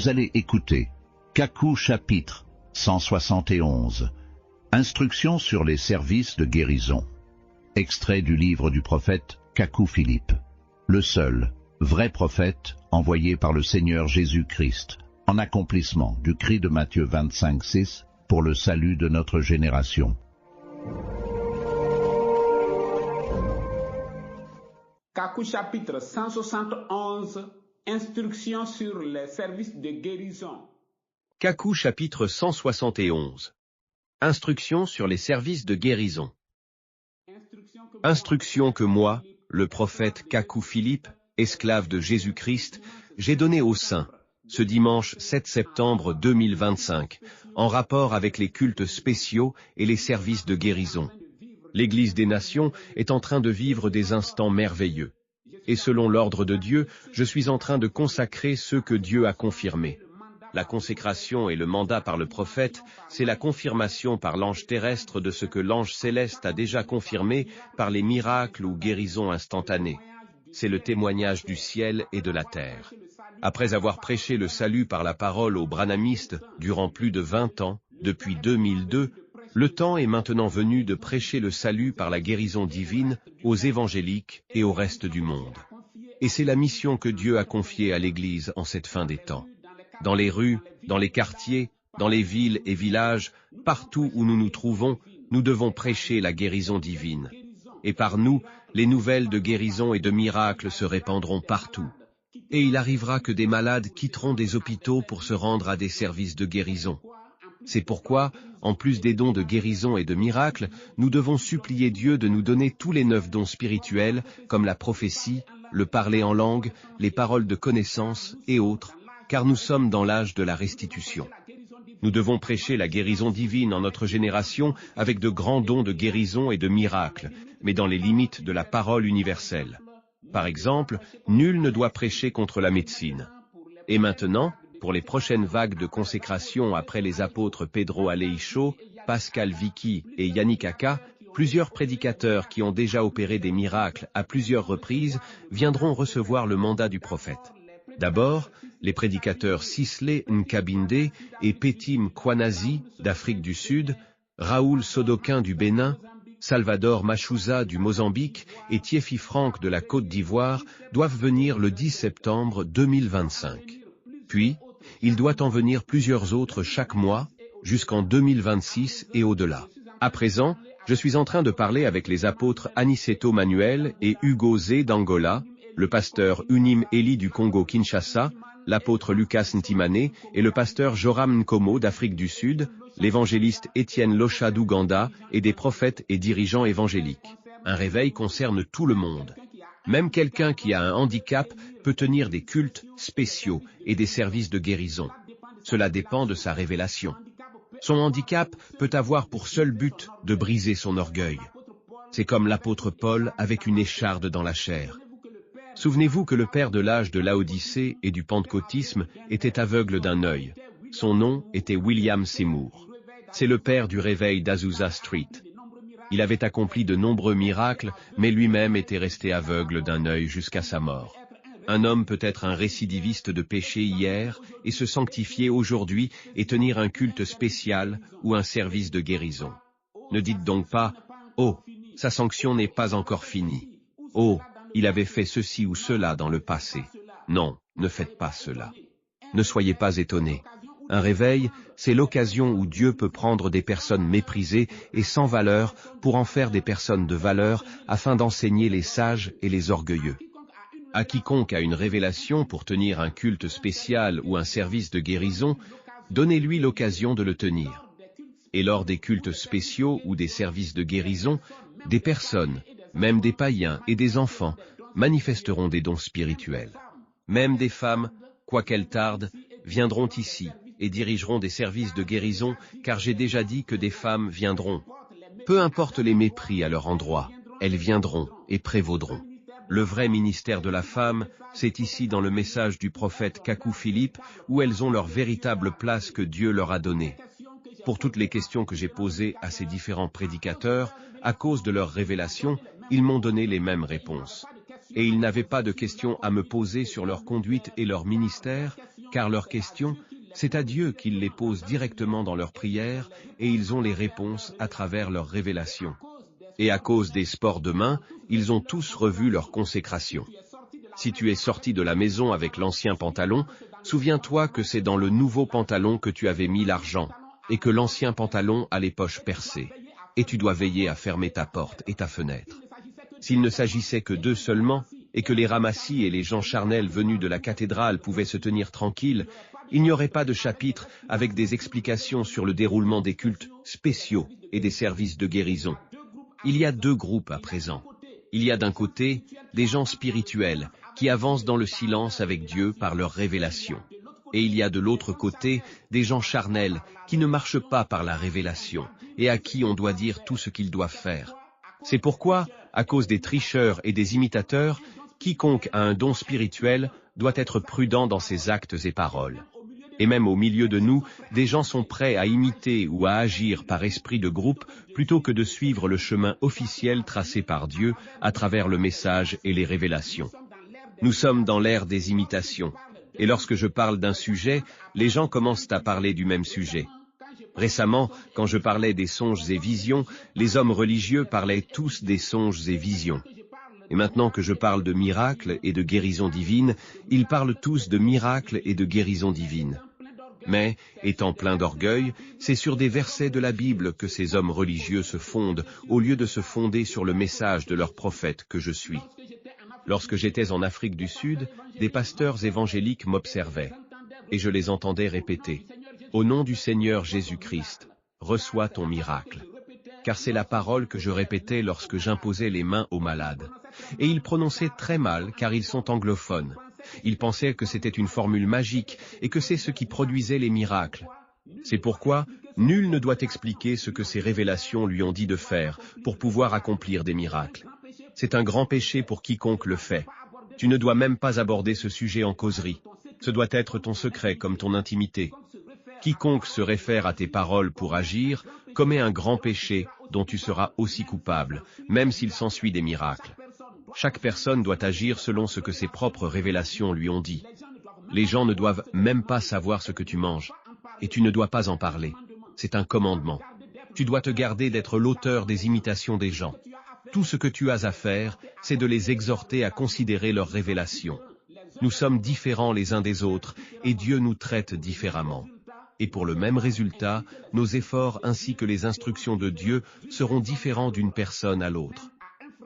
Vous allez écouter Kakou chapitre 171. Instructions sur les services de guérison. Extrait du livre du prophète Kakou Philippe. Le seul, vrai prophète, envoyé par le Seigneur Jésus-Christ, en accomplissement du cri de Matthieu 25:6, pour le salut de notre génération. Kakou chapitre 171. Instructions sur les services de guérison. Kakou chapitre 171. Instructions sur les services de guérison. Instructions que moi, le prophète Kakou Philippe, esclave de Jésus-Christ, j'ai données aux saints, ce dimanche 7 septembre 2025, en rapport avec les cultes spéciaux et les services de guérison. L'Église des Nations est en train de vivre des instants merveilleux. Et selon l'ordre de Dieu, je suis en train de consacrer ceux que Dieu a confirmés. La consécration et le mandat par le prophète, c'est la confirmation par l'ange terrestre de ce que l'ange céleste a déjà confirmé par les miracles ou guérisons instantanées. C'est le témoignage du ciel et de la terre. Après avoir prêché le salut par la parole aux branhamistes durant plus de 20 ans, depuis 2002, le temps est maintenant venu de prêcher le salut par la guérison divine aux évangéliques et au reste du monde. Et c'est la mission que Dieu a confiée à l'Église en cette fin des temps. Dans les rues, dans les quartiers, dans les villes et villages, partout où nous nous trouvons, nous devons prêcher la guérison divine. Et par nous, les nouvelles de guérison et de miracles se répandront partout. Et il arrivera que des malades quitteront des hôpitaux pour se rendre à des services de guérison. C'est pourquoi, en plus des dons de guérison et de miracles, nous devons supplier Dieu de nous donner tous les 9 dons spirituels, comme la prophétie, le parler en langue, les paroles de connaissance et autres, car nous sommes dans l'âge de la restitution. Nous devons prêcher la guérison divine en notre génération avec de grands dons de guérison et de miracles, mais dans les limites de la parole universelle. Par exemple, nul ne doit prêcher contre la médecine. Et maintenant, pour les prochaines vagues de consécration après les apôtres Pedro Aleixo, Pascal Vicky et Yannick Aka, plusieurs prédicateurs qui ont déjà opéré des miracles à plusieurs reprises viendront recevoir le mandat du prophète. D'abord, les prédicateurs Sisley Nkabinde et Petim Kwanazi d'Afrique du Sud, Raoul Sodoquin du Bénin, Salvador Machuza du Mozambique et Thiefi Franck de la Côte d'Ivoire doivent venir le 10 septembre 2025. Puis, il doit en venir plusieurs autres chaque mois, jusqu'en 2026 et au-delà. À présent, je suis en train de parler avec les apôtres Aniceto Manuel et Hugo Zé d'Angola, le pasteur Unim Eli du Congo-Kinshasa, l'apôtre Lucas Ntimane et le pasteur Joram Nkomo d'Afrique du Sud, l'évangéliste Étienne Locha d'Ouganda et des prophètes et dirigeants évangéliques. Un réveil concerne tout le monde. Même quelqu'un qui a un handicap peut tenir des cultes spéciaux et des services de guérison. Cela dépend de sa révélation. Son handicap peut avoir pour seul but de briser son orgueil. C'est comme l'apôtre Paul avec une écharde dans la chair. Souvenez-vous que le père de l'âge de Laodicée et du pentecôtisme était aveugle d'un œil. Son nom était William Seymour. C'est le père du réveil d'Azusa Street. Il avait accompli de nombreux miracles, mais lui-même était resté aveugle d'un œil jusqu'à sa mort. Un homme peut être un récidiviste de péché hier et se sanctifier aujourd'hui et tenir un culte spécial ou un service de guérison. Ne dites donc pas « Oh, sa sanction n'est pas encore finie. Oh, il avait fait ceci ou cela dans le passé. » Non, ne faites pas cela. Ne soyez pas étonnés. Un réveil, c'est l'occasion où Dieu peut prendre des personnes méprisées et sans valeur pour en faire des personnes de valeur afin d'enseigner les sages et les orgueilleux. À quiconque a une révélation pour tenir un culte spécial ou un service de guérison, donnez-lui l'occasion de le tenir. Et lors des cultes spéciaux ou des services de guérison, des personnes, même des païens et des enfants, manifesteront des dons spirituels. Même des femmes, quoiqu'elles tardent, viendront ici et dirigeront des services de guérison, car j'ai déjà dit que des femmes viendront. Peu importe les mépris à leur endroit, elles viendront et prévaudront. Le vrai ministère de la femme, c'est ici dans le message du prophète Kakou Philippe, où elles ont leur véritable place que Dieu leur a donnée. Pour toutes les questions que j'ai posées à ces différents prédicateurs, à cause de leur révélation, ils m'ont donné les mêmes réponses. et ils n'avaient pas de questions à me poser sur leur conduite et leur ministère, car leurs questions, c'est à Dieu qu'ils les posent directement dans leurs prières, et ils ont les réponses à travers leurs révélations. Et à cause des sports de main, ils ont tous revu leur consécration. Si tu es sorti de la maison avec l'ancien pantalon, souviens-toi que c'est dans le nouveau pantalon que tu avais mis l'argent, et que l'ancien pantalon a les poches percées, et tu dois veiller à fermer ta porte et ta fenêtre. S'il ne s'agissait que d'eux seulement, et que les ramassis et les gens charnels venus de la cathédrale pouvaient se tenir tranquilles, il n'y aurait pas de chapitre avec des explications sur le déroulement des cultes spéciaux et des services de guérison. Il y a deux groupes à présent. Il y a d'un côté des gens spirituels qui avancent dans le silence avec Dieu par leur révélation. Et il y a de l'autre côté des gens charnels qui ne marchent pas par la révélation et à qui on doit dire tout ce qu'ils doivent faire. C'est pourquoi, à cause des tricheurs et des imitateurs, quiconque a un don spirituel doit être prudent dans ses actes et paroles. Et même au milieu de nous, des gens sont prêts à imiter ou à agir par esprit de groupe plutôt que de suivre le chemin officiel tracé par Dieu à travers le message et les révélations. Nous sommes dans l'ère des imitations, et lorsque je parle d'un sujet, les gens commencent à parler du même sujet. Récemment, quand je parlais des songes et visions, les hommes religieux parlaient tous des songes et visions. Et maintenant que je parle de miracles et de guérison divine, ils parlent tous de miracles et de guérison divine. Mais, étant plein d'orgueil, c'est sur des versets de la Bible que ces hommes religieux se fondent, au lieu de se fonder sur le message de leur prophète que je suis. Lorsque j'étais en Afrique du Sud, des pasteurs évangéliques m'observaient, et je les entendais répéter « Au nom du Seigneur Jésus-Christ, reçois ton miracle ». Car c'est la parole que je répétais lorsque j'imposais les mains aux malades. Et ils prononçaient très mal car ils sont anglophones. Ils pensaient que c'était une formule magique et que c'est ce qui produisait les miracles. C'est pourquoi nul ne doit expliquer ce que ces révélations lui ont dit de faire pour pouvoir accomplir des miracles. C'est un grand péché pour quiconque le fait. Tu ne dois même pas aborder ce sujet en causerie. Ce doit être ton secret comme ton intimité. Quiconque se réfère à tes paroles pour agir commet un grand péché dont tu seras aussi coupable, même s'il s'ensuit des miracles. Chaque personne doit agir selon ce que ses propres révélations lui ont dit. Les gens ne doivent même pas savoir ce que tu manges, et tu ne dois pas en parler. C'est un commandement. Tu dois te garder d'être l'auteur des imitations des gens. Tout ce que tu as à faire, c'est de les exhorter à considérer leurs révélations. Nous sommes différents les uns des autres, et Dieu nous traite différemment. Et pour le même résultat, nos efforts ainsi que les instructions de Dieu seront différents d'une personne à l'autre.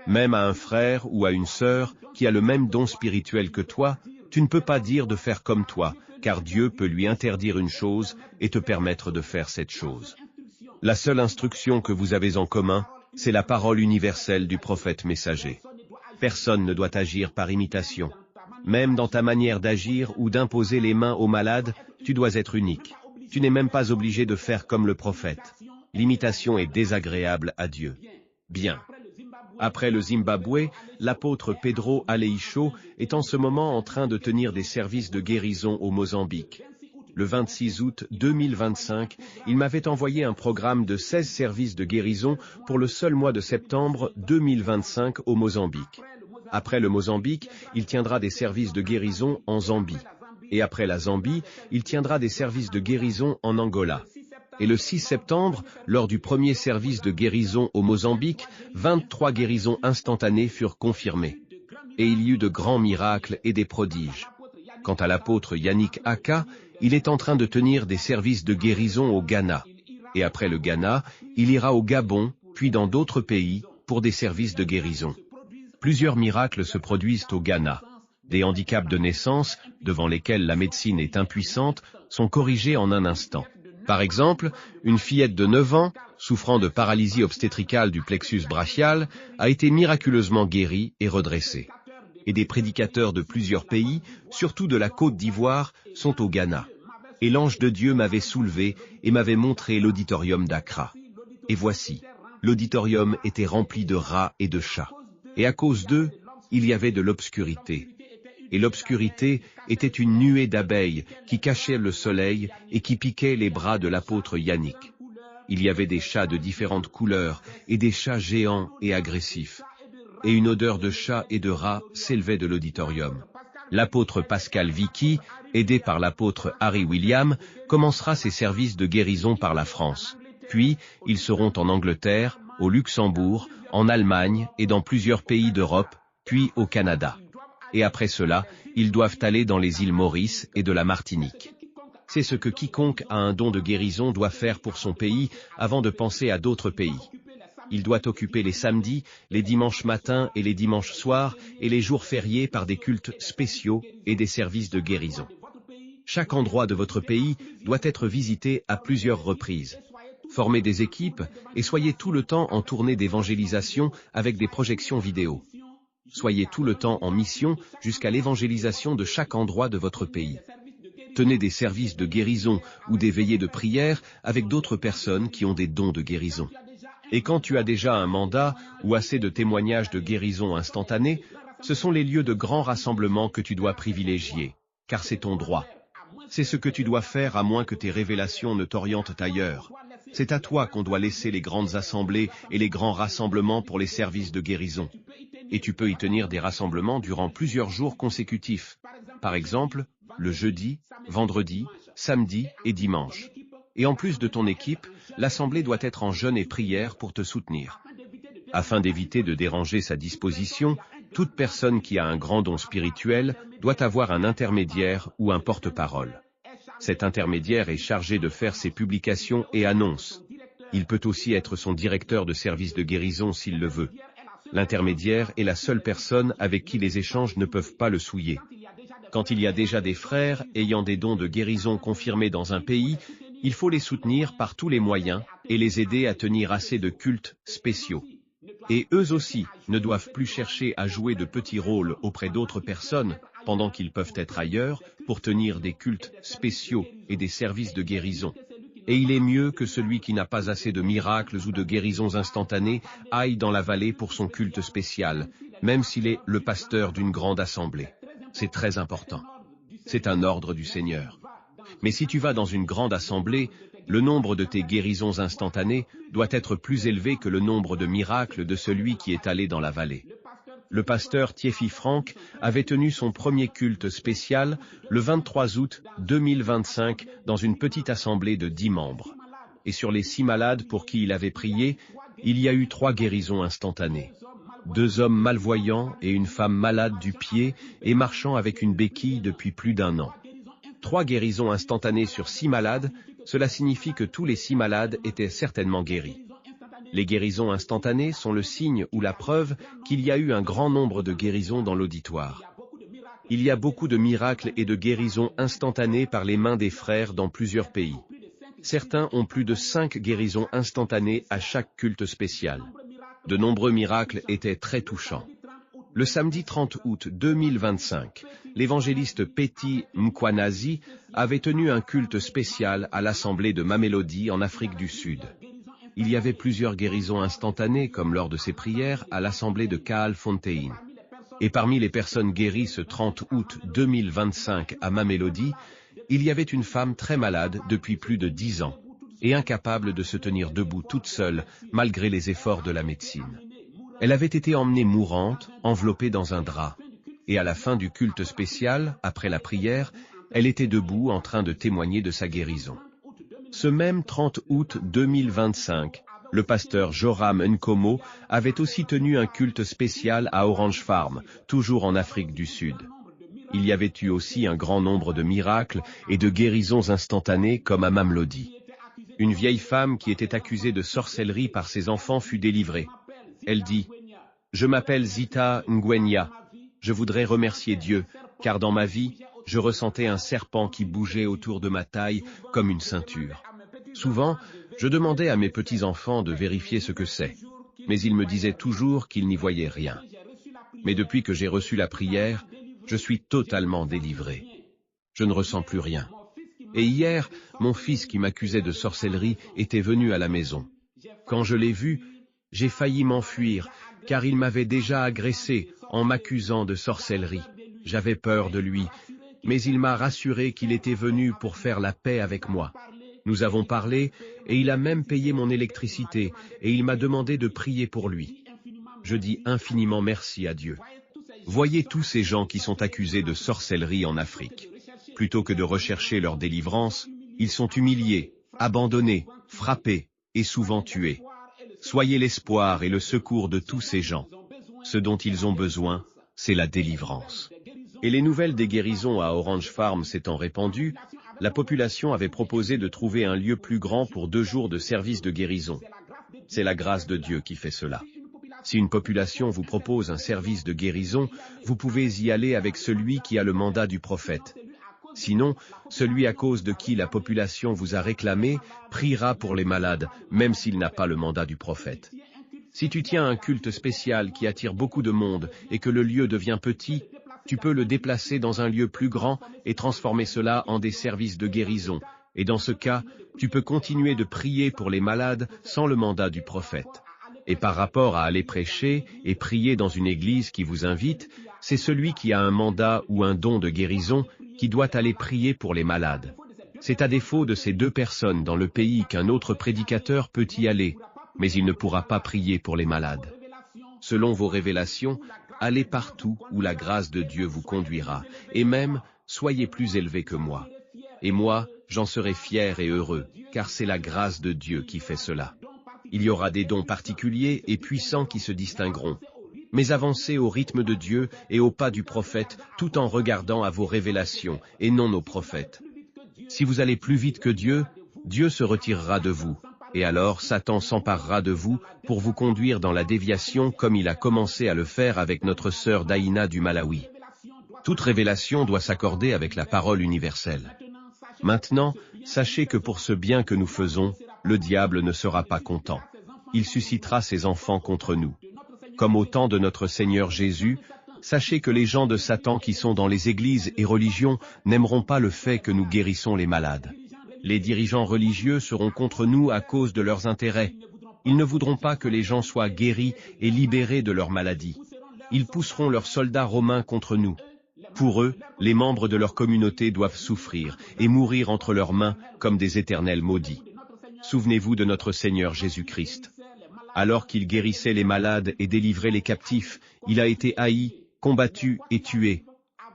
Même à un frère ou à une sœur qui a le même don spirituel que toi, tu ne peux pas dire de faire comme toi, car Dieu peut lui interdire une chose et te permettre de faire cette chose. La seule instruction que vous avez en commun, c'est la parole universelle du prophète messager. Personne ne doit agir par imitation. Même dans ta manière d'agir ou d'imposer les mains aux malades, tu dois être unique. Tu n'es même pas obligé de faire comme le prophète. L'imitation est désagréable à Dieu. Bien. Après le Zimbabwe, l'apôtre Pedro Aleixo est en ce moment en train de tenir des services de guérison au Mozambique. Le 26 août 2025, il m'avait envoyé un programme de 16 services de guérison pour le seul mois de septembre 2025 au Mozambique. Après le Mozambique, il tiendra des services de guérison en Zambie. Et après la Zambie, il tiendra des services de guérison en Angola. Et le 6 septembre, lors du premier service de guérison au Mozambique, 23 guérisons instantanées furent confirmées. Et il y eut de grands miracles et des prodiges. Quant à l'apôtre Yannick Aka, il est en train de tenir des services de guérison au Ghana. Et après le Ghana, il ira au Gabon, puis dans d'autres pays, pour des services de guérison. Plusieurs miracles se produisent au Ghana. Des handicaps de naissance, devant lesquels la médecine est impuissante, sont corrigés en un instant. Par exemple, une fillette de 9 ans, souffrant de paralysie obstétricale du plexus brachial, a été miraculeusement guérie et redressée. Et des prédicateurs de plusieurs pays, surtout de la Côte d'Ivoire, sont au Ghana. Et l'ange de Dieu m'avait soulevé et m'avait montré l'auditorium d'Accra. Et voici, l'auditorium était rempli de rats et de chats. Et à cause d'eux, il y avait de l'obscurité. Et l'obscurité était une nuée d'abeilles qui cachait le soleil et qui piquait les bras de l'apôtre Yannick. Il y avait des chats de différentes couleurs et des chats géants et agressifs. et une odeur de chat et de rat s'élevait de l'auditorium. L'apôtre Pascal Vicky, aidé par l'apôtre Harry William, commencera ses services de guérison par la France. Puis, ils seront en Angleterre, au Luxembourg, en Allemagne et dans plusieurs pays d'Europe, puis au Canada. Et après cela, ils doivent aller dans les îles Maurice et de la Martinique. C'est ce que quiconque a un don de guérison doit faire pour son pays avant de penser à d'autres pays. Il doit occuper les samedis, les dimanches matins et les dimanches soirs et les jours fériés par des cultes spéciaux et des services de guérison. Chaque endroit de votre pays doit être visité à plusieurs reprises. Formez des équipes et soyez tout le temps en tournée d'évangélisation avec des projections vidéo. Soyez tout le temps en mission jusqu'à l'évangélisation de chaque endroit de votre pays. Tenez des services de guérison ou des veillées de prière avec d'autres personnes qui ont des dons de guérison. Et quand tu as déjà un mandat ou assez de témoignages de guérison instantanée, ce sont les lieux de grands rassemblements que tu dois privilégier, car c'est ton droit. C'est ce que tu dois faire à moins que tes révélations ne t'orientent ailleurs. C'est à toi qu'on doit laisser les grandes assemblées et les grands rassemblements pour les services de guérison. Et tu peux y tenir des rassemblements durant plusieurs jours consécutifs. Par exemple, le jeudi, vendredi, samedi et dimanche. Et en plus de ton équipe, l'assemblée doit être en jeûne et prière pour te soutenir. Afin d'éviter de déranger sa disposition, toute personne qui a un grand don spirituel doit avoir un intermédiaire ou un porte-parole. Cet intermédiaire est chargé de faire ses publications et annonces. Il peut aussi être son directeur de service de guérison s'il le veut. L'intermédiaire est la seule personne avec qui les échanges ne peuvent pas le souiller. Quand il y a déjà des frères ayant des dons de guérison confirmés dans un pays, il faut les soutenir par tous les moyens et les aider à tenir assez de cultes spéciaux. Et eux aussi ne doivent plus chercher à jouer de petits rôles auprès d'autres personnes pendant qu'ils peuvent être ailleurs pour tenir des cultes spéciaux et des services de guérison. Et il est mieux que celui qui n'a pas assez de miracles ou de guérisons instantanées aille dans la vallée pour son culte spécial, même s'il est le pasteur d'une grande assemblée. C'est très important. C'est un ordre du Seigneur. Mais si tu vas dans une grande assemblée, le nombre de tes guérisons instantanées doit être plus élevé que le nombre de miracles de celui qui est allé dans la vallée. Le pasteur Thierry Franck avait tenu son premier culte spécial le 23 août 2025 dans une petite assemblée de 10 membres. Et sur les 6 malades pour qui il avait prié, il y a eu 3 guérisons instantanées. 2 hommes malvoyants et une femme malade du pied et marchant avec une béquille depuis plus d'1 an. 3 guérisons instantanées sur 6 malades, cela signifie que tous les 6 malades étaient certainement guéris. Les guérisons instantanées sont le signe ou la preuve qu'il y a eu un grand nombre de guérisons dans l'auditoire. Il y a beaucoup de miracles et de guérisons instantanées par les mains des frères dans plusieurs pays. Certains ont plus de 5 guérisons instantanées à chaque culte spécial. De nombreux miracles étaient très touchants. Le samedi 30 août 2025, l'évangéliste Petty Mkwanazi avait tenu un culte spécial à l'assemblée de Mamelodi en Afrique du Sud. Il y avait plusieurs guérisons instantanées comme lors de ses prières à l'assemblée de Kaalfontein. Et parmi les personnes guéries ce 30 août 2025 à Mamelodi, il y avait une femme très malade depuis plus de 10 ans et incapable de se tenir debout toute seule malgré les efforts de la médecine. Elle avait été emmenée mourante, enveloppée dans un drap. Et à la fin du culte spécial, après la prière, elle était debout en train de témoigner de sa guérison. Ce même 30 août 2025, le pasteur Joram Nkomo avait aussi tenu un culte spécial à Orange Farm, toujours en Afrique du Sud. Il y avait eu aussi un grand nombre de miracles et de guérisons instantanées comme à Mamelodi. Une vieille femme qui était accusée de sorcellerie par ses enfants fut délivrée. Elle dit « Je m'appelle Zita Ngwenya. Je voudrais remercier Dieu, car dans ma vie, je ressentais un serpent qui bougeait autour de ma taille comme une ceinture. Souvent, je demandais à mes petits-enfants de vérifier ce que c'est, mais ils me disaient toujours qu'ils n'y voyaient rien. Mais depuis que j'ai reçu la prière, je suis totalement délivré. Je ne ressens plus rien. Et hier, mon fils qui m'accusait de sorcellerie était venu à la maison. Quand je l'ai vu, j'ai failli m'enfuir, car il m'avait déjà agressé en m'accusant de sorcellerie. J'avais peur de lui, mais il m'a rassuré qu'il était venu pour faire la paix avec moi. Nous avons parlé, et il a même payé mon électricité, et il m'a demandé de prier pour lui. je dis infiniment merci à Dieu. Voyez tous ces gens qui sont accusés de sorcellerie en Afrique. Plutôt que de rechercher leur délivrance, ils sont humiliés, abandonnés, frappés et souvent tués. Soyez l'espoir et le secours de tous ces gens. Ce dont ils ont besoin, c'est la délivrance. Et les nouvelles des guérisons à Orange Farm s'étant répandues, la population avait proposé de trouver un lieu plus grand pour 2 jours de service de guérison. C'est la grâce de Dieu qui fait cela. Si une population vous propose un service de guérison, vous pouvez y aller avec celui qui a le mandat du prophète. Sinon, celui à cause de qui la population vous a réclamé priera pour les malades, même s'il n'a pas le mandat du prophète. Si tu tiens un culte spécial qui attire beaucoup de monde et que le lieu devient petit, tu peux le déplacer dans un lieu plus grand et transformer cela en des services de guérison. Et dans ce cas, tu peux continuer de prier pour les malades sans le mandat du prophète. Et par rapport à aller prêcher et prier dans une église qui vous invite, c'est celui qui a un mandat ou un don de guérison qui doit aller prier pour les malades. C'est à défaut de ces 2 personnes dans le pays qu'un autre prédicateur peut y aller, mais il ne pourra pas prier pour les malades. Selon vos révélations, allez partout où la grâce de Dieu vous conduira, et même, soyez plus élevés que moi. Et moi, j'en serai fier et heureux, car c'est la grâce de Dieu qui fait cela. Il y aura des dons particuliers et puissants qui se distingueront. Mais avancez au rythme de Dieu et au pas du prophète, tout en regardant à vos révélations, et non aux prophètes. Si vous allez plus vite que Dieu, Dieu se retirera de vous, et alors Satan s'emparera de vous pour vous conduire dans la déviation comme il a commencé à le faire avec notre sœur Daïna du Malawi. Toute révélation doit s'accorder avec la parole universelle. Maintenant, sachez que pour ce bien que nous faisons, le diable ne sera pas content. Il suscitera ses enfants contre nous. Comme au temps de notre Seigneur Jésus, sachez que les gens de Satan qui sont dans les églises et religions n'aimeront pas le fait que nous guérissons les malades. Les dirigeants religieux seront contre nous à cause de leurs intérêts. Ils ne voudront pas que les gens soient guéris et libérés de leurs maladies. Ils pousseront leurs soldats romains contre nous. Pour eux, les membres de leur communauté doivent souffrir et mourir entre leurs mains comme des éternels maudits. Souvenez-vous de notre Seigneur Jésus-Christ. Alors qu'il guérissait les malades et délivrait les captifs, il a été haï, combattu et tué.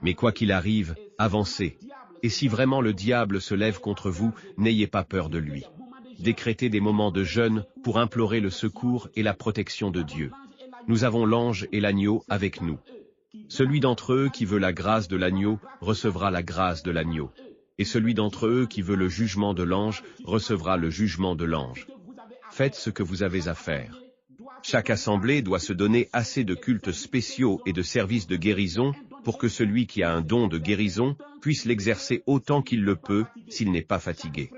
Mais quoi qu'il arrive, avancez. Et si vraiment le diable se lève contre vous, n'ayez pas peur de lui. Décrétez des moments de jeûne pour implorer le secours et la protection de Dieu. Nous avons l'ange et l'agneau avec nous. Celui d'entre eux qui veut la grâce de l'agneau recevra la grâce de l'agneau. Et celui d'entre eux qui veut le jugement de l'ange recevra le jugement de l'ange. Faites ce que vous avez à faire. Chaque assemblée doit se donner assez de cultes spéciaux et de services de guérison pour que celui qui a un don de guérison puisse l'exercer autant qu'il le peut s'il n'est pas fatigué.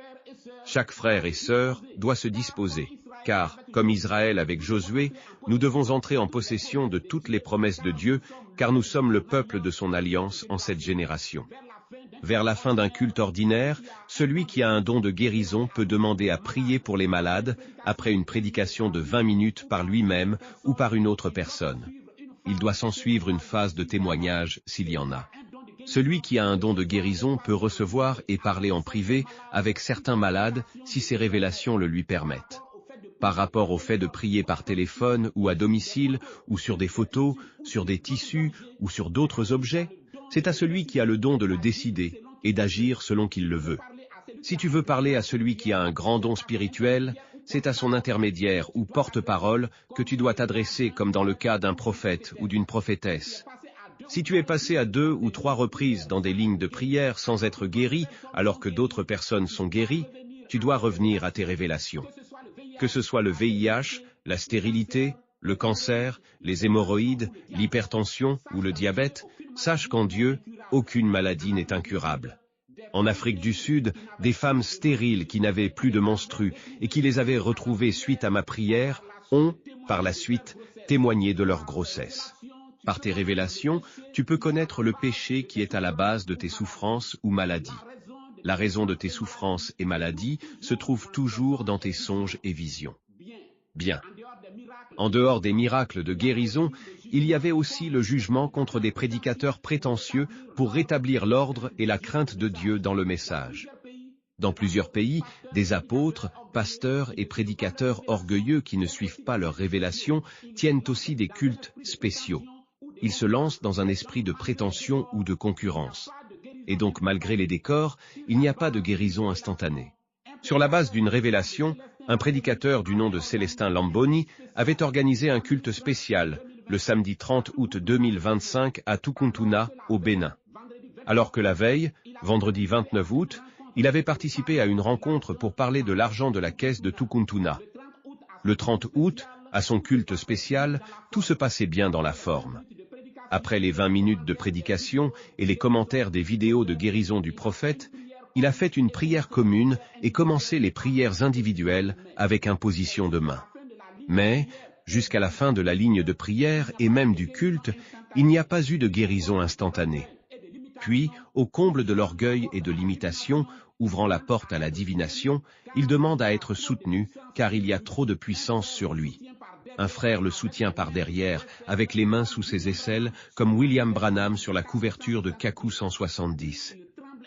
Chaque frère et sœur doit se disposer, car, comme Israël avec Josué, nous devons entrer en possession de toutes les promesses de Dieu, car nous sommes le peuple de son alliance en cette génération. Vers la fin d'un culte ordinaire, celui qui a un don de guérison peut demander à prier pour les malades, après une prédication de 20 minutes par lui-même ou par une autre personne. Il doit s'ensuivre une phase de témoignage s'il y en a. Celui qui a un don de guérison peut recevoir et parler en privé avec certains malades si ses révélations le lui permettent. Par rapport au fait de prier par téléphone ou à domicile, ou sur des photos, sur des tissus ou sur d'autres objets, c'est à celui qui a le don de le décider et d'agir selon qu'il le veut. Si tu veux parler à celui qui a un grand don spirituel, c'est à son intermédiaire ou porte-parole que tu dois t'adresser comme dans le cas d'un prophète ou d'une prophétesse. Si tu es passé à 2 ou 3 reprises dans des lignes de prière sans être guéri alors que d'autres personnes sont guéries, tu dois revenir à tes révélations. Que ce soit le VIH, la stérilité, le cancer, les hémorroïdes, l'hypertension ou le diabète, sache qu'en Dieu, aucune maladie n'est incurable. En Afrique du Sud, des femmes stériles qui n'avaient plus de menstrues et qui les avaient retrouvées suite à ma prière ont, par la suite, témoigné de leur grossesse. Par tes révélations, tu peux connaître le péché qui est à la base de tes souffrances ou maladies. La raison de tes souffrances et maladies se trouve toujours dans tes songes et visions. Bien. En dehors des miracles de guérison, il y avait aussi le jugement contre des prédicateurs prétentieux pour rétablir l'ordre et la crainte de Dieu dans le message. Dans plusieurs pays, des apôtres, pasteurs et prédicateurs orgueilleux qui ne suivent pas leur révélation tiennent aussi des cultes spéciaux. Ils se lancent dans un esprit de prétention ou de concurrence. Et donc, malgré les décors, il n'y a pas de guérison instantanée. Sur la base d'une révélation, un prédicateur du nom de Célestin Lamboni avait organisé un culte spécial, le samedi 30 août 2025 à Tukuntuna, au Bénin. Alors que la veille, vendredi 29 août, il avait participé à une rencontre pour parler de l'argent de la caisse de Tukuntuna. Le 30 août, à son culte spécial, tout se passait bien dans la forme. Après les 20 minutes de prédication et les commentaires des vidéos de guérison du prophète, il a fait une prière commune et commencé les prières individuelles avec imposition de main. Mais, jusqu'à la fin de la ligne de prière et même du culte, il n'y a pas eu de guérison instantanée. Puis, au comble de l'orgueil et de l'imitation, ouvrant la porte à la divination, il demande à être soutenu, car il y a trop de puissance sur lui. Un frère le soutient par derrière, avec les mains sous ses aisselles, comme William Branham sur la couverture de Kaku 170.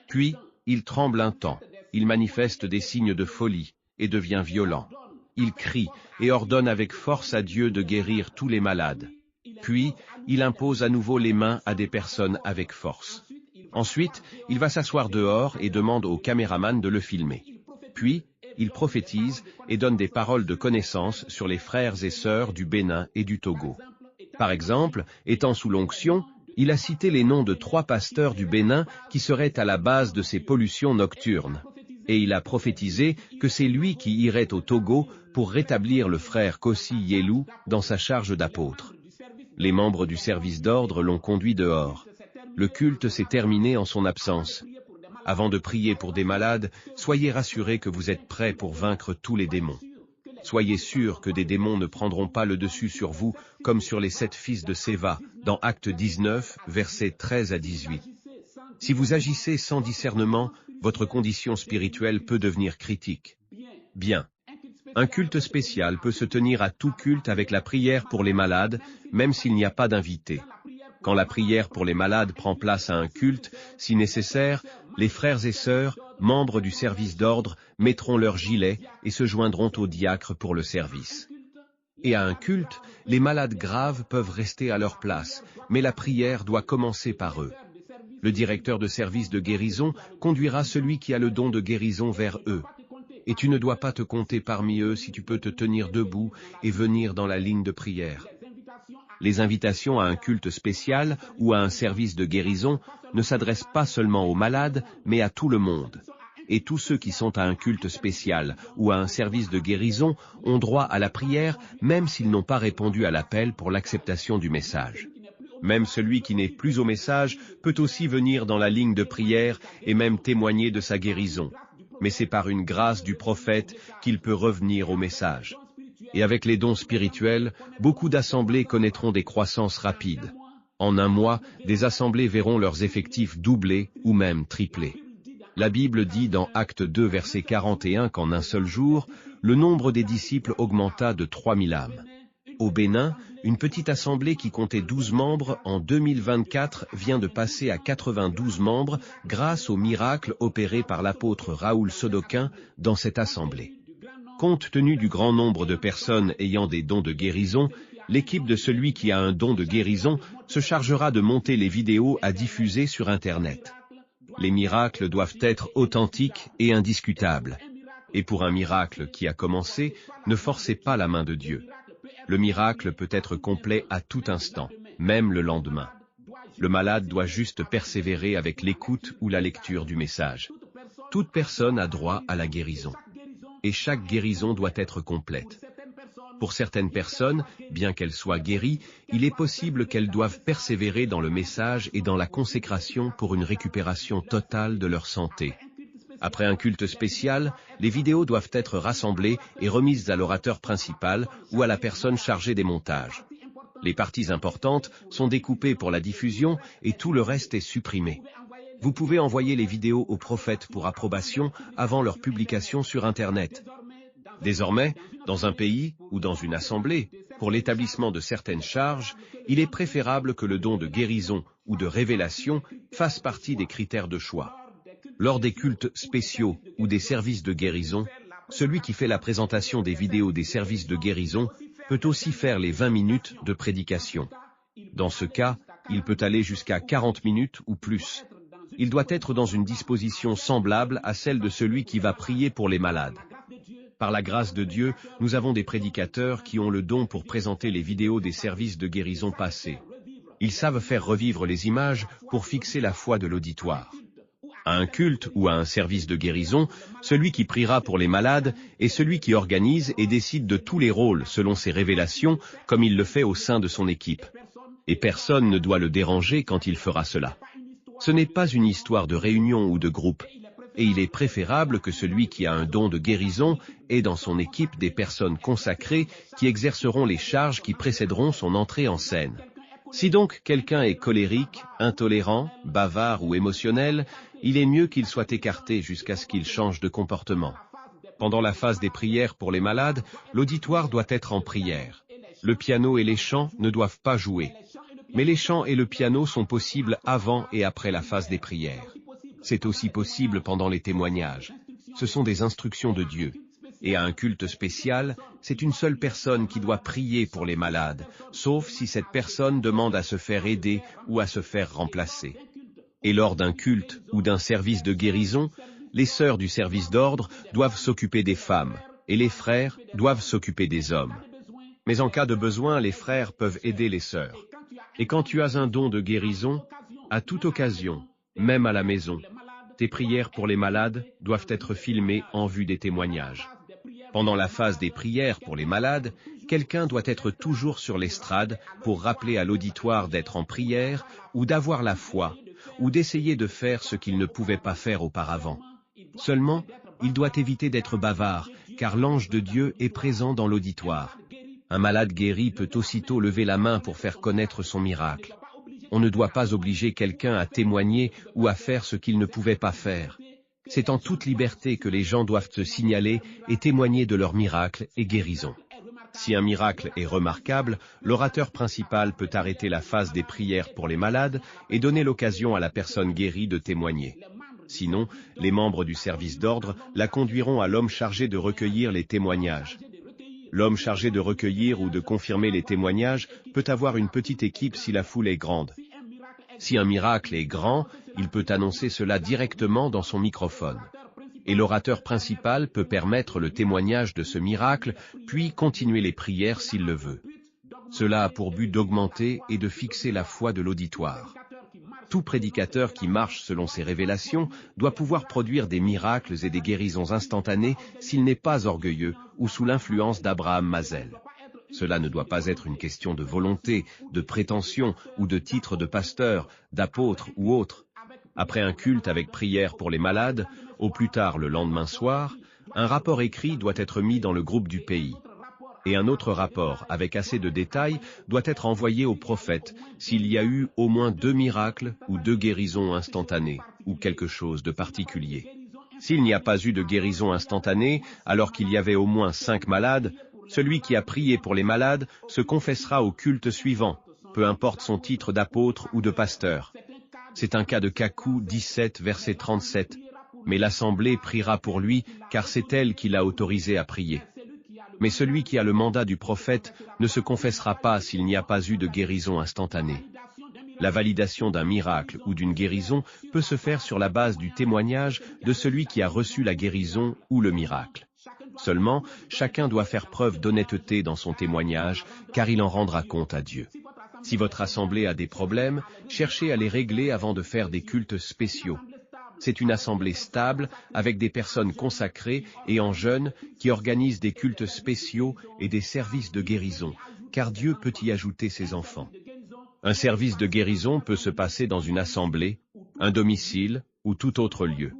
Puis, il tremble un temps, il manifeste des signes de folie, et devient violent. Il crie, et ordonne avec force à Dieu de guérir tous les malades. Puis, il impose à nouveau les mains à des personnes avec force. Ensuite, il va s'asseoir dehors et demande au caméraman de le filmer. Puis, il prophétise et donne des paroles de connaissance sur les frères et sœurs du Bénin et du Togo. Par exemple, étant sous l'onction, il a cité les noms de 3 pasteurs du Bénin qui seraient à la base de ces pollutions nocturnes. Et il a prophétisé que c'est lui qui irait au Togo pour rétablir le frère Kossi Yelou dans sa charge d'apôtre. Les membres du service d'ordre l'ont conduit dehors. Le culte s'est terminé en son absence. Avant de prier pour des malades, soyez rassurés que vous êtes prêts pour vaincre tous les démons. Soyez sûrs que des démons ne prendront pas le dessus sur vous, comme sur les 7 fils de Séva, dans Actes 19, versets 13 à 18. Si vous agissez sans discernement, votre condition spirituelle peut devenir critique. Bien. Un culte spécial peut se tenir à tout culte avec la prière pour les malades, même s'il n'y a pas d'invités. Quand la prière pour les malades prend place à un culte, si nécessaire, les frères et sœurs, membres du service d'ordre, mettront leur gilet et se joindront au diacre pour le service. Et à un culte, les malades graves peuvent rester à leur place, mais la prière doit commencer par eux. Le directeur de service de guérison conduira celui qui a le don de guérison vers eux. Et tu ne dois pas te compter parmi eux si tu peux te tenir debout et venir dans la ligne de prière. Les invitations à un culte spécial ou à un service de guérison ne s'adressent pas seulement aux malades, mais à tout le monde. Et tous ceux qui sont à un culte spécial ou à un service de guérison ont droit à la prière, même s'ils n'ont pas répondu à l'appel pour l'acceptation du message. Même celui qui n'est plus au message peut aussi venir dans la ligne de prière et même témoigner de sa guérison. Mais c'est par une grâce du prophète qu'il peut revenir au message. Et avec les dons spirituels, beaucoup d'assemblées connaîtront des croissances rapides. En un mois, des assemblées verront leurs effectifs doubler ou même tripler. La Bible dit dans Actes 2 verset 41 qu'en un seul jour, le nombre des disciples augmenta de 3000 âmes. Au Bénin, une petite assemblée qui comptait 12 membres en 2024 vient de passer à 92 membres grâce au miracle opéré par l'apôtre Raoul Sodoquin dans cette assemblée. Compte tenu du grand nombre de personnes ayant des dons de guérison, l'équipe de celui qui a un don de guérison se chargera de monter les vidéos à diffuser sur Internet. Les miracles doivent être authentiques et indiscutables. Et pour un miracle qui a commencé, ne forcez pas la main de Dieu. Le miracle peut être complet à tout instant, même le lendemain. Le malade doit juste persévérer avec l'écoute ou la lecture du message. Toute personne a droit à la guérison. Et chaque guérison doit être complète. Pour certaines personnes, bien qu'elles soient guéries, il est possible qu'elles doivent persévérer dans le message et dans la consécration pour une récupération totale de leur santé. Après un culte spécial, les vidéos doivent être rassemblées et remises à l'orateur principal ou à la personne chargée des montages. Les parties importantes sont découpées pour la diffusion et tout le reste est supprimé. Vous pouvez envoyer les vidéos aux prophètes pour approbation avant leur publication sur Internet. Désormais, dans un pays ou dans une assemblée, pour l'établissement de certaines charges, il est préférable que le don de guérison ou de révélation fasse partie des critères de choix. Lors des cultes spéciaux ou des services de guérison, celui qui fait la présentation des vidéos des services de guérison peut aussi faire les 20 minutes de prédication. Dans ce cas, il peut aller jusqu'à 40 minutes ou plus. Il doit être dans une disposition semblable à celle de celui qui va prier pour les malades. Par la grâce de Dieu, nous avons des prédicateurs qui ont le don pour présenter les vidéos des services de guérison passés. Ils savent faire revivre les images pour fixer la foi de l'auditoire. À un culte ou à un service de guérison, celui qui priera pour les malades est celui qui organise et décide de tous les rôles selon ses révélations, comme il le fait au sein de son équipe. Et personne ne doit le déranger quand il fera cela. Ce n'est pas une histoire de réunion ou de groupe, et il est préférable que celui qui a un don de guérison ait dans son équipe des personnes consacrées qui exerceront les charges qui précéderont son entrée en scène. Si donc quelqu'un est colérique, intolérant, bavard ou émotionnel, il est mieux qu'il soit écarté jusqu'à ce qu'il change de comportement. Pendant la phase des prières pour les malades, l'auditoire doit être en prière. Le piano et les chants ne doivent pas jouer. Mais les chants et le piano sont possibles avant et après la phase des prières. C'est aussi possible pendant les témoignages. Ce sont des instructions de Dieu. Et à un culte spécial, c'est une seule personne qui doit prier pour les malades, sauf si cette personne demande à se faire aider ou à se faire remplacer. Et lors d'un culte ou d'un service de guérison, les sœurs du service d'ordre doivent s'occuper des femmes, et les frères doivent s'occuper des hommes. Mais en cas de besoin, les frères peuvent aider les sœurs. Et quand tu as un don de guérison, à toute occasion, même à la maison, tes prières pour les malades doivent être filmées en vue des témoignages. Pendant la phase des prières pour les malades, quelqu'un doit être toujours sur l'estrade pour rappeler à l'auditoire d'être en prière ou d'avoir la foi, ou d'essayer de faire ce qu'il ne pouvait pas faire auparavant. Seulement, il doit éviter d'être bavard, car l'ange de Dieu est présent dans l'auditoire. Un malade guéri peut aussitôt lever la main pour faire connaître son miracle. On ne doit pas obliger quelqu'un à témoigner ou à faire ce qu'il ne pouvait pas faire. C'est en toute liberté que les gens doivent se signaler et témoigner de leur miracle et guérison. Si un miracle est remarquable, l'orateur principal peut arrêter la phase des prières pour les malades et donner l'occasion à la personne guérie de témoigner. Sinon, les membres du service d'ordre la conduiront à l'homme chargé de recueillir les témoignages. L'homme chargé de recueillir ou de confirmer les témoignages peut avoir une petite équipe si la foule est grande. Si un miracle est grand, il peut annoncer cela directement dans son microphone. Et l'orateur principal peut permettre le témoignage de ce miracle, puis continuer les prières s'il le veut. Cela a pour but d'augmenter et de fixer la foi de l'auditoire. Tout prédicateur qui marche selon ses révélations doit pouvoir produire des miracles et des guérisons instantanées s'il n'est pas orgueilleux ou sous l'influence d'Abraham Mazel. Cela ne doit pas être une question de volonté, de prétention ou de titre de pasteur, d'apôtre ou autre. Après un culte avec prière pour les malades, au plus tard le lendemain soir, un rapport écrit doit être mis dans le groupe du pays. Et un autre rapport, avec assez de détails, doit être envoyé au prophète s'il y a eu au moins 2 miracles ou 2 guérisons instantanées, ou quelque chose de particulier. S'il n'y a pas eu de guérison instantanée, alors qu'il y avait au moins 5 malades, celui qui a prié pour les malades se confessera au culte suivant, peu importe son titre d'apôtre ou de pasteur. C'est un cas de Kakou 17, verset 37, mais l'assemblée priera pour lui, car c'est elle qui l'a autorisé à prier. Mais celui qui a le mandat du prophète ne se confessera pas s'il n'y a pas eu de guérison instantanée. La validation d'un miracle ou d'une guérison peut se faire sur la base du témoignage de celui qui a reçu la guérison ou le miracle. Seulement, chacun doit faire preuve d'honnêteté dans son témoignage, car il en rendra compte à Dieu. Si votre assemblée a des problèmes, cherchez à les régler avant de faire des cultes spéciaux. C'est une assemblée stable, avec des personnes consacrées et en jeûne, qui organisent des cultes spéciaux et des services de guérison, car Dieu peut y ajouter ses enfants. Un service de guérison peut se passer dans une assemblée, un domicile ou tout autre lieu.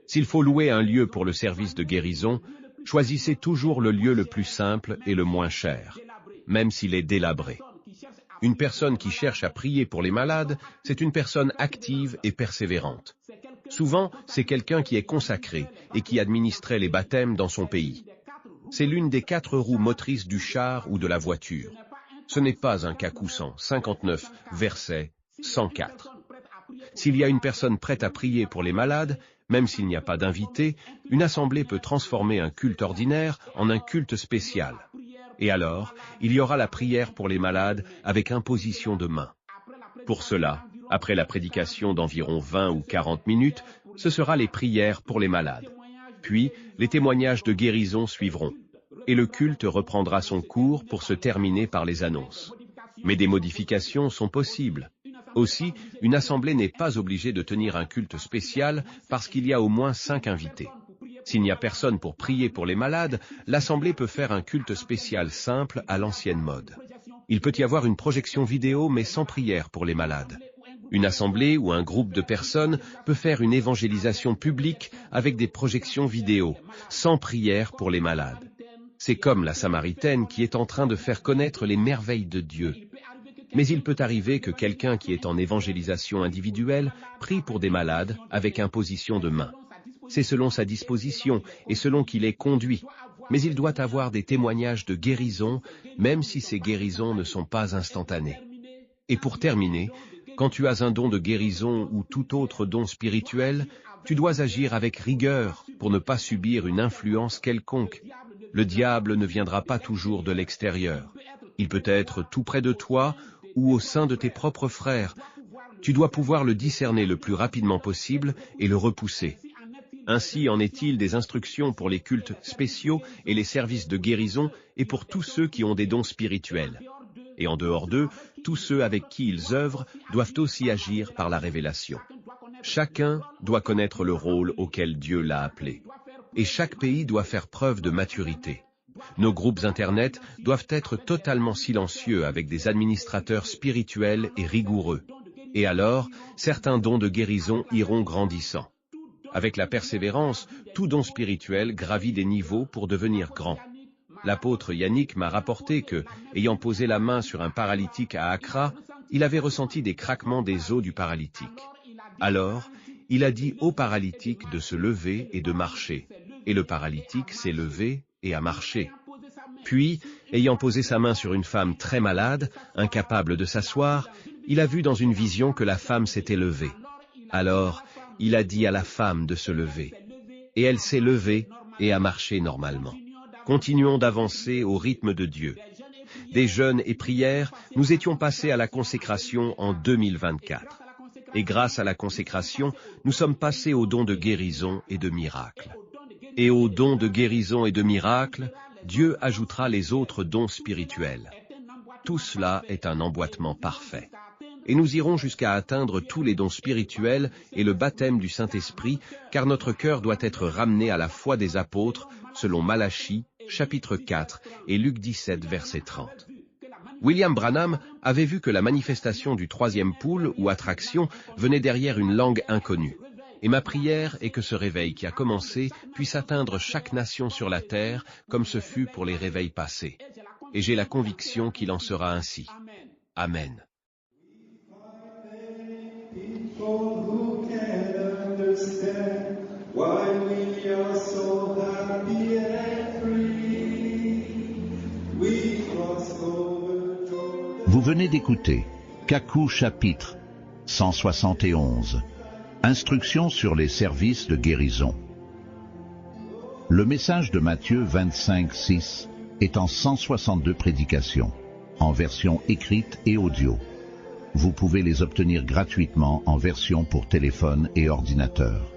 S'il faut louer un lieu pour le service de guérison, choisissez toujours le lieu le plus simple et le moins cher, même s'il est délabré. Une personne qui cherche à prier pour les malades, c'est une personne active et persévérante. Souvent, c'est quelqu'un qui est consacré et qui administrait les baptêmes dans son pays. C'est l'une des 4 roues motrices du char ou de la voiture. Ce n'est pas un Kakou 159, verset 104. S'il y a une personne prête à prier pour les malades, Même s'il n'y a pas d'invité, une assemblée peut transformer un culte ordinaire en un culte spécial. Et alors, il y aura la prière pour les malades avec imposition de main. Pour cela, après la prédication d'environ 20 ou 40 minutes, ce sera les prières pour les malades. Puis, les témoignages de guérison suivront. Et le culte reprendra son cours pour se terminer par les annonces. Mais des modifications sont possibles. Aussi, une assemblée n'est pas obligée de tenir un culte spécial parce qu'il y a au moins 5 invités. S'il n'y a personne pour prier pour les malades, l'assemblée peut faire un culte spécial simple à l'ancienne mode. Il peut y avoir une projection vidéo mais sans prière pour les malades. Une assemblée ou un groupe de personnes peut faire une évangélisation publique avec des projections vidéo, sans prière pour les malades. C'est comme la Samaritaine qui est en train de faire connaître les merveilles de Dieu. Mais il peut arriver que quelqu'un qui est en évangélisation individuelle prie pour des malades avec imposition de main. C'est selon sa disposition et selon qu'il est conduit. Mais il doit avoir des témoignages de guérison, même si ces guérisons ne sont pas instantanées. Et pour terminer, quand tu as un don de guérison ou tout autre don spirituel, tu dois agir avec rigueur pour ne pas subir une influence quelconque. Le diable ne viendra pas toujours de l'extérieur. Il peut être tout près de toi ou au sein de tes propres frères. Tu dois pouvoir le discerner le plus rapidement possible et le repousser. Ainsi en est-il des instructions pour les cultes spéciaux et les services de guérison et pour tous ceux qui ont des dons spirituels. Et en dehors d'eux, tous ceux avec qui ils œuvrent doivent aussi agir par la révélation. Chacun doit connaître le rôle auquel Dieu l'a appelé. Et chaque pays doit faire preuve de maturité. Nos groupes Internet doivent être totalement silencieux avec des administrateurs spirituels et rigoureux. Et alors, certains dons de guérison iront grandissant. Avec la persévérance, tout don spirituel gravit des niveaux pour devenir grand. L'apôtre Yannick m'a rapporté que, ayant posé la main sur un paralytique à Accra, il avait ressenti des craquements des os du paralytique. Alors, il a dit au paralytique de se lever et de marcher, et le paralytique s'est levé et a marché. Puis, ayant posé sa main sur une femme très malade, incapable de s'asseoir, il a vu dans une vision que la femme s'était levée. Alors, il a dit à la femme de se lever. Et elle s'est levée et a marché normalement. Continuons d'avancer au rythme de Dieu. Des jeûnes et prières, nous étions passés à la consécration en 2024. Et grâce à la consécration, nous sommes passés aux dons de guérison et de miracles. Et aux dons de guérison et de miracles, Dieu ajoutera les autres dons spirituels. Tout cela est un emboîtement parfait. Et nous irons jusqu'à atteindre tous les dons spirituels et le baptême du Saint-Esprit, car notre cœur doit être ramené à la foi des apôtres, selon Malachie, chapitre 4, et Luc 17, verset 30. William Branham avait vu que la manifestation du troisième pôle ou attraction venait derrière une langue inconnue. Et ma prière est que ce réveil qui a commencé puisse atteindre chaque nation sur la terre, comme ce fut pour les réveils passés. Et j'ai la conviction qu'il en sera ainsi. Amen. Vous venez d'écouter Kakou chapitre 171. Instructions sur les services de guérison. Le message de Matthieu 25:6 est en 162 prédications, en version écrite et audio. Vous pouvez les obtenir gratuitement en version pour téléphone et ordinateur.